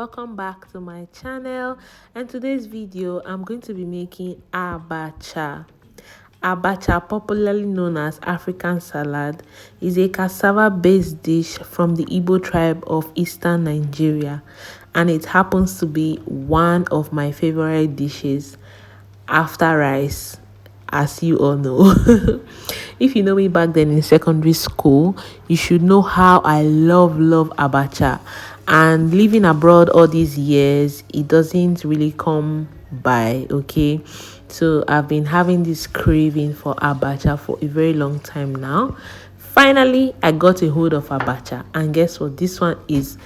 welcome back to my channel. And today's video I'm going to be making abacha. Abacha, popularly known as African salad, is a cassava based dish from the Igbo tribe of eastern Nigeria, and it happens to be one of my favorite dishes after rice, as you all know. If you know me back then in secondary school, you should know how I love abacha. And living abroad all these years, it doesn't really come by, okay? So I've been having this craving for abacha for a very long time now. Finally, I got a hold of abacha, and guess what? This one is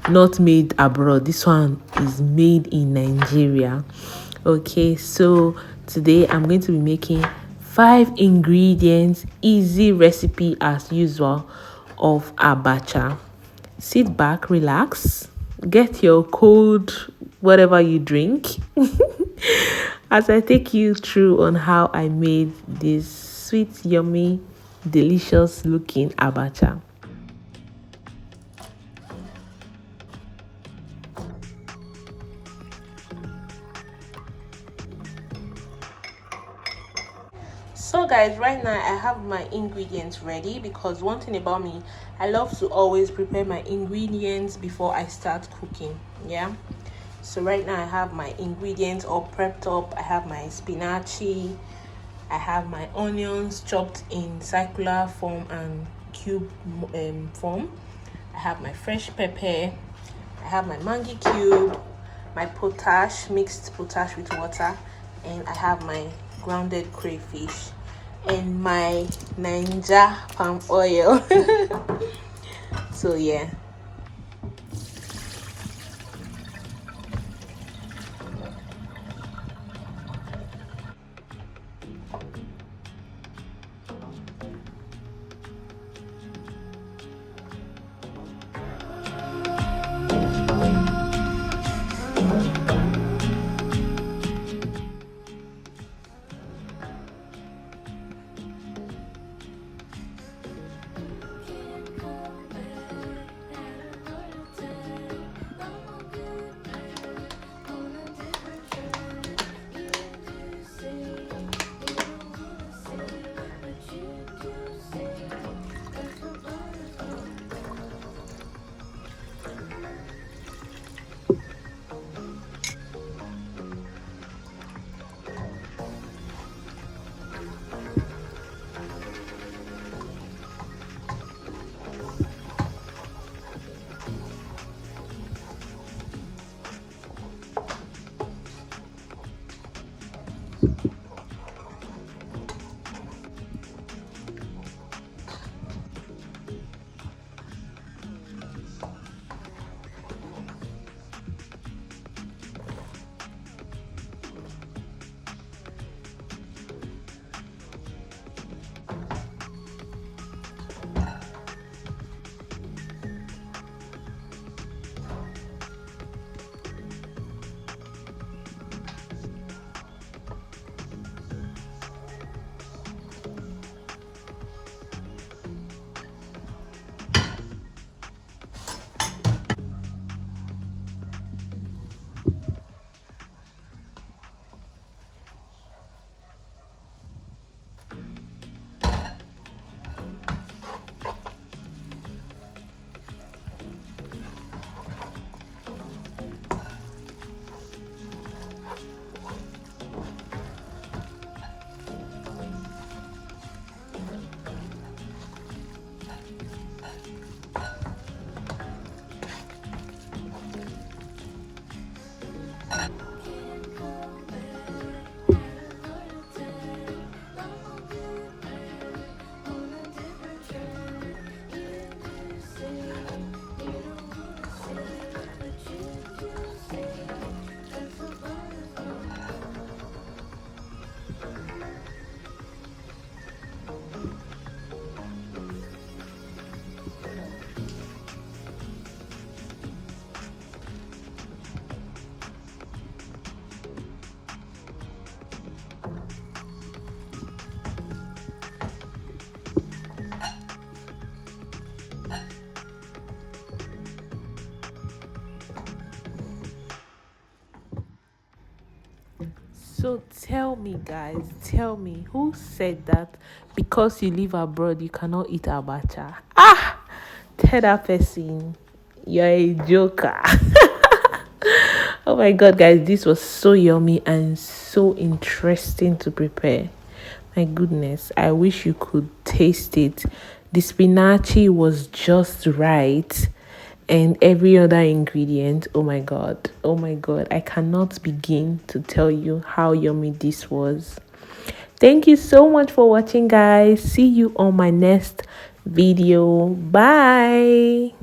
not made abroad. This one is made in Nigeria. Okay, so today I'm going to be making 5 ingredients easy recipe as usual of abacha. Sit back, relax, get your cold whatever you drink as I take you through on how I made this sweet, yummy, delicious looking abacha. So guys, right now I have my ingredients ready, because one thing about me, I love to always prepare my ingredients before I start cooking. Yeah, so right now I have my ingredients all prepped up. I have my spinach, I have my onions chopped in circular form and cube form, I have my fresh pepper, I have my mangi cube, my potash, mixed potash with water, and I have my grounded crayfish and my Ninja palm oil. So yeah. So tell me, guys, tell me, who said that because you live abroad you cannot eat abacha? Tell that person you're a joker. Oh my god, guys, this was so yummy and so interesting to prepare. My goodness, I wish you could taste it. The spinach was just right, and every other ingredient, oh my god, I cannot begin to tell you how yummy this was. Thank you so much for watching, guys. See you on my next video. Bye.